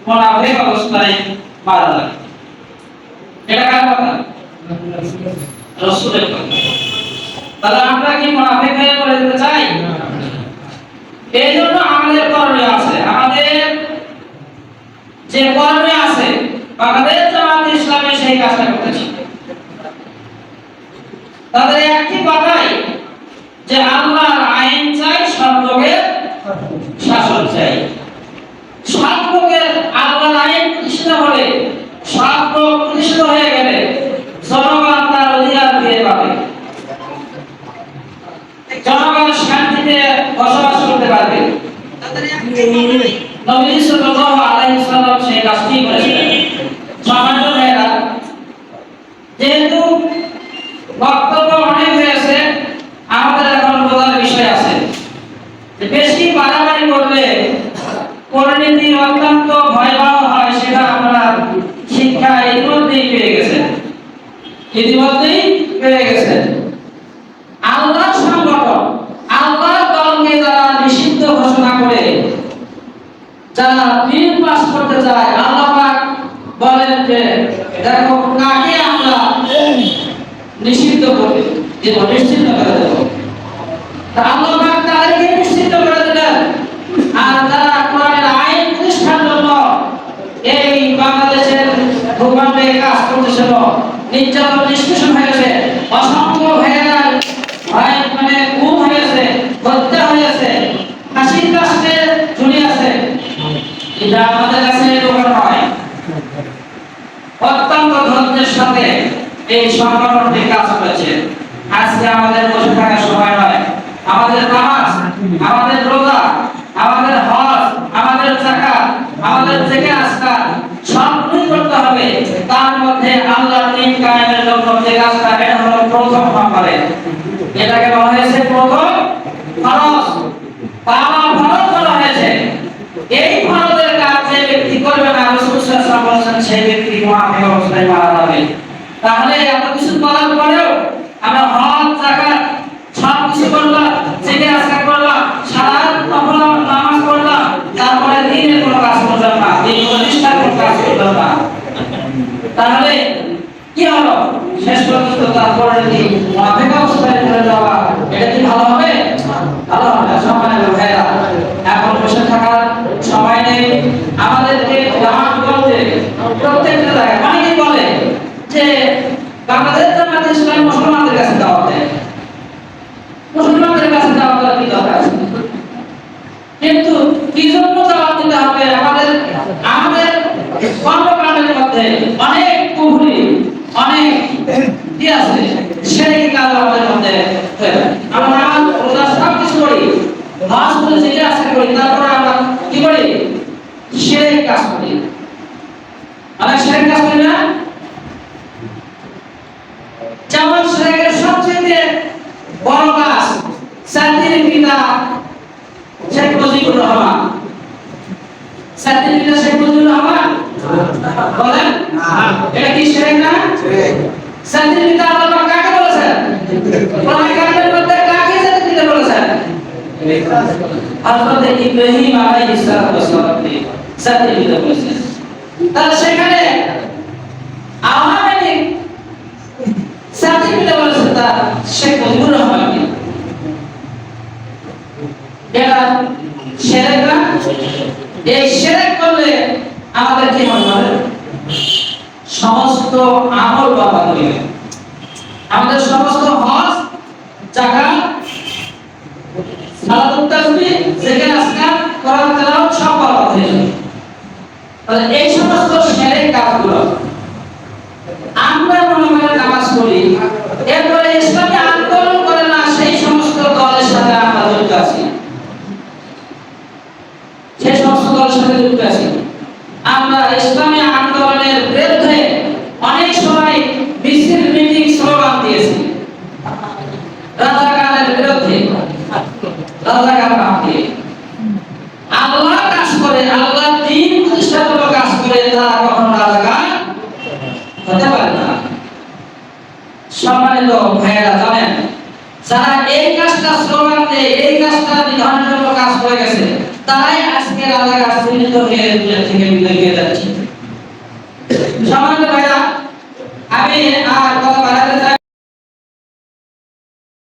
মুনাফিক অবস্থায় মারা যাবে। এটা কার কথা? রাসূলের কথা। তাহলে আমরা কি মুনাফিক হয়ে পড়ে যেতে চাই? এই জন্য আমাদের করণীয় আছে, আমাদের যে করণীয় আছে, আমাদের জামাত ইসলামে সেই কাজটা করতেছে। তাদের একটি কথাই যে আল্লাহর আইন চাই, সব লোকের শাসন চাই। সব লোকের আল্লাহর আইন প্রতিষ্ঠিত হলে, সব লোক প্রতিষ্ঠিত হয়ে গেলে জনগণ তার অধিকার ফিরে পাবে, জনগণ শান্তিতে বসবাস করতে পারবে। নবী সাল্লাল্লাহু আলাইহি ওয়াসাল্লাম সেই কাজটি করেছেন। সম্মানিত ভাইরা, যেহেতু বক্তব্য অনেক হয়েছে, আমাদের এখন বোঝার বিষয় আছে যে বেশি বাড়াবাড়ি করলে পরিণতি অত্যন্ত ভয়াবহ হয়। সেটা আমরা শিক্ষা ইতিমধ্যেই পেয়ে গেছেন। আল্লাহ সংগঠন, আল্লাহ দলকে যারা নিষিদ্ধ ঘোষণা করে, যারা বিল পাস করতে চায়, আল্লাহ পাক বলেন যে দেখো কাকে আমরা নিষিদ্ধ করি, যে নিশ্চিত করে দেব। আল্লাহ পাক তাদেরকে নিশ্চিত করে দিলেন। আর যারা কোরআনের আইন প্রতিষ্ঠার জন্য এই বাংলাদেশের ভূখণ্ডে কাজ করতেছিল, নির্যাতন নিষ্পেষণ হয়েছে, অসংখ্য ভাইয়েরা মানে গুম হয়েছে, হত্যা হয়েছে, ফাঁসির কাস্টে ঝুলে আছে, এটা আমাদের কাছে এরকম নয়। অত্যন্ত ধৈর্যের সাথে এই সংগঠনটি কাজ করেছে। আজকে আমাদের বসে থাকার সময় নয়। আমাদের নামাজ, আমাদের রোজা, আমাদের হজ, আমাদের যাকাত, আমাদের থেকে আজকাল সবই করতে হবে। তার মধ্যে আল্লাহর দ্বীন কায়েমের জন্য যে কাজটা, এটা হলো প্রথম নম্বরে। এটাকে বলা হয়েছে প্রথম ফরজ, পাওয়া ফরজ বলা হয়েছে। এই ফরজের কাজ যে ব্যক্তি করবে না, রাসূল সাল্লাল্লাহু আলাইহি ওয়াসাল্লাম বলেছেন সেই ব্যক্তি মুনাফিক অবস্থায় মারা যাবে। তাহলে এত কিছু করার পরেও আমরা হজ, যাকাত সব কিছু করলাম, জেগে আজকাল করলাম, সারা নফল নামাজ পড়লাম, তারপরে দ্বীনের কোনো কাজ করলাম না, দ্বীন প্রতিষ্ঠার কোনো কাজ করলাম না। তাহলে কি হলো? শেষ পর্যন্ত তারপরে কি মুনাফিক অবস্থায় চলে যাওয়া, এটা কি ভালো হবে? ভালো হবে না। সম্মানিত ভাইরা, এখন বসে থাকার সময় নেই। আমাদেরকে জামাত বলতে প্রত্যেকটা জায়গায় অনেকেই বলে যে বাংলাদেশ জামাত ইসলামী মুসলমানদের কাছে দাওয়াত দেয়, মুসলমানদের কাছে দাওয়াত দেওয়ার কি দরকার আছে? কিন্তু কি জন্য দাওয়াত দিতে হবে? আমাদের কর্মকাণ্ডের মধ্যে অনেক কুফরি, অনেক কি আছে, শিরকি কাজ আমাদের মধ্যে হয়ে যায়। আমরা নামাজ, রোজা সব কিছু করি, হজ করে যেটা আছে করি, তারপরে আমরা কি করি? শিরক কাজ করি। আমরা শিরক কাজ করি না? যেমন শিরকের সবচেয়ে বড় কাজ জাতির পিতা শেখ মুজিবুর রহমান। জাতির পিতা শেখ মুজিবুর রহমান বলেন, এটা কি শিরক না? জাতির পিতা আল্লাহ কাকে বলেছেন? কোরআন কারিমের মধ্যে কাকে জাতির পিতা বলেছেন? হযরত ইব্রাহিম আলাইহিস সালামকে জাতির পিতা বলেছেন। তাহলে সেখানে আওয়ামী লীগ জাতির পিতা বলেছেন তার শেখ মুজিবুর রহমানকে। এটা শিরক না? এই শিরক করলে আমাদের কি হবে? সমস্ত আমল বরবাদ হয়ে যাবে। আমাদের সমস্ত হজ, যাকাত, সালাতুত তাসবিহ, জিকির আজকার, কোরআন তেলাওয়াত সব বরবাদ হয়ে যাবে। তাহলে এই সমস্ত শিরক কাজগুলো আমরা মনে মনে নামাজ পড়ি, এরপরে ইসলামী আন্দোলন করে না, সেই সমস্ত দলের সাথে আমরা যুক্ত আছি, সেই সমস্ত দলের সাথে যুক্ত আছি। আমরা ইসলামী আন্দোলনের বিরুদ্ধে অনেক সময় মিছিল, মিটিং, স্লোগান দিয়েছি। রাজাকারের বিরুদ্ধে, রাজাকার বাহিনী আল্লাহ কাজ করে, আল্লাহ দ্বীন প্রতিষ্ঠার জন্য কাজ করে, তারা কখনো রাজাকার হতে পারে না। সম্মানিত ভাইয়েরা, জানেন যারা এই কাজটা স্লোগান দেয়, এই কাজটা বিধানের জন্য কাজ করে গেছে, তারাই আজকে রাজাকার চিহ্নিত হয়ে থেকে বিদায় আমি আর